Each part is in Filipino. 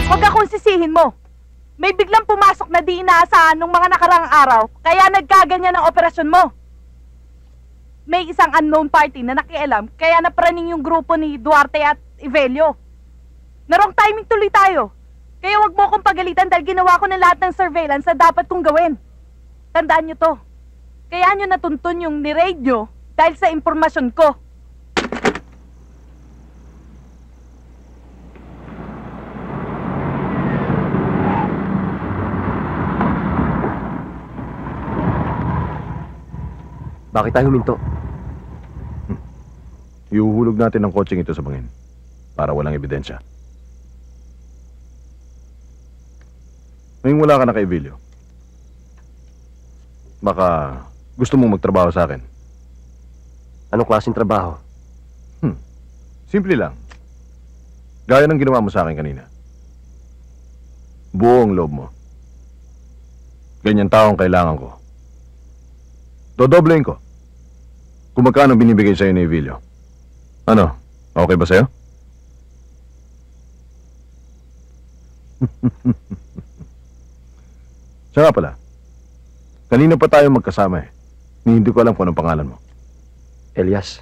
Huwag akong sisihin mo. May biglang pumasok na di inaasahan nung mga nakaraang araw, kaya nagkaganyan ang operasyon mo. May isang unknown party na nakialam, kaya napraning yung grupo ni Duarte at Evelio. Narong timing tuloy tayo. Kaya wag mo akong pagalitan dahil ginawa ko na lahat ng surveillance na dapat kong gawin. Tandaan nyo to. Kaya nyo natuntun yung ni-raid nyo dahil sa impormasyon ko. Bakit tayo huminto? Iuhulog natin ang kotseng ito sa bangin para walang ebidensya. Ngayong wala ka na kay Evelio, baka gusto mong magtrabaho sa akin. Anong klaseng trabaho? Simple lang. Gaya ng ginawa mo sa akin kanina. Buong loob mo. Ganyan taong kailangan ko. Dodoblein ko kung magkano binibigay sa'yo ni Evelio. Ano? Okay ba sa'yo? Siya nga pala. Kanina pa tayo magkasama eh. Hindi ko alam kung anong pangalan mo. Elias.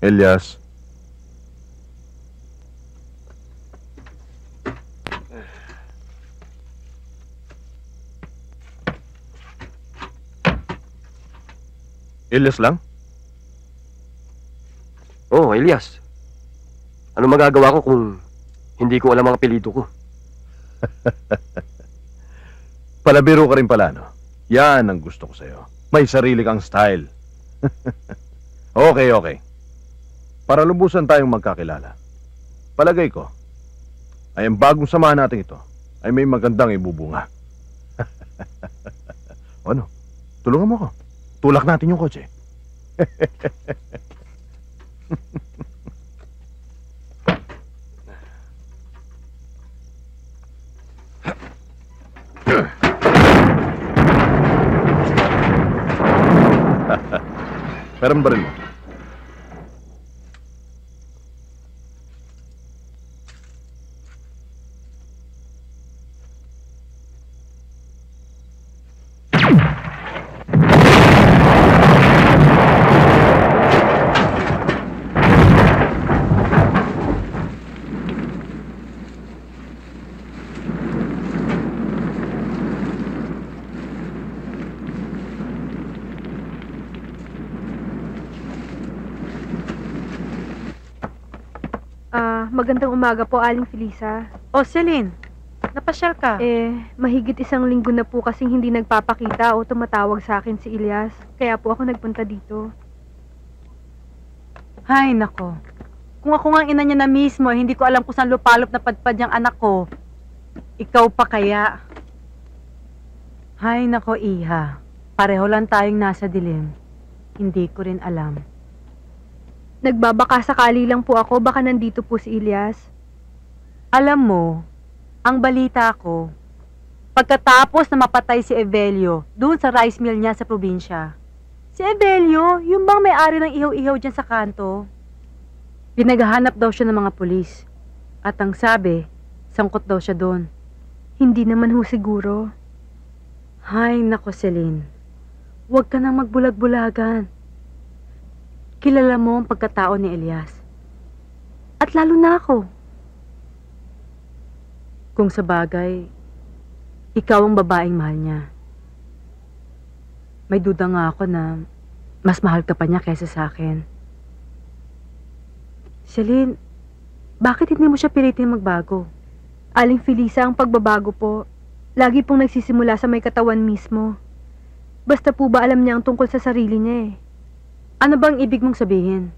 Elias. Elias lang? Oo, Elias. Ano magagawa ko kung hindi ko alam ang apelyido ko? Palabiro ka rin pala, no? Yan ang gusto ko sa'yo. May sarili kang style. Okay. Para lubusan tayong magkakilala. Palagay ko, ay ang bagong samahan natin ito ay may magandang ibubunga. Ano? Tulungan mo ko. Tulak natin yung kotse. Pero ang baril mo. Magandang umaga po, Aling Felisa. O, Celine, napasyal ka. Mahigit 1 linggo na po kasing hindi nagpapakita o tumatawag sa akin si Elias. Kaya po ako nagpunta dito. Hay, nako. Kung ako nga ang ina niya na mismo, hindi ko alam kung saan lupalop na padpad yung anak ko. Ikaw pa kaya? Hay, nako, Iha. Pareho lang tayong nasa dilim. Hindi ko rin alam. Nagbabaka sakali lang po ako, baka nandito po si Elias. Alam mo, ang balita ko, pagkatapos na mapatay si Evelio doon sa rice mill niya sa probinsya, si Evelio, yung bang may-ari ng ihaw-ihaw dyan sa kanto, pinaghahanap daw siya ng mga pulis. At ang sabi, sangkot daw siya doon. Hindi naman ho siguro. Hay, nako, Celine. Huwag ka nang magbulag-bulagan. Kilala mo ang pagkatao ni Elias. At lalo na ako. Kung sa bagay, ikaw ang babaeng mahal niya. May duda nga ako na mas mahal ka pa niya kaysa sa akin. Celine, bakit hindi mo siya pilitin magbago? Aling Felisa, ang pagbabago po, lagi pong nagsisimula sa may katawan mismo. Basta po ba alam niya ang tungkol sa sarili niya eh. Ano bang ibig mong sabihin?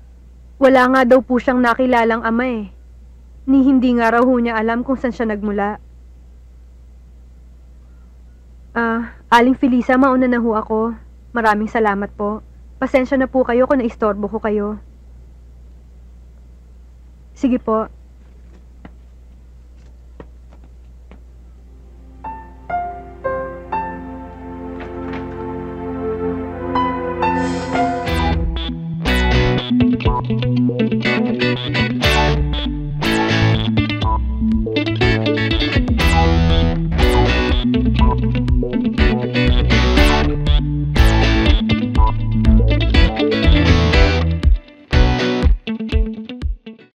Wala nga daw po siyang nakilalang ama eh. Ni hindi nga raw ho niya alam kung saan siya nagmula. Aling Felisa, mauna na ho ako. Maraming salamat po. Pasensya na po kayo kung naistorbo ko kayo. Sige po. Thank you.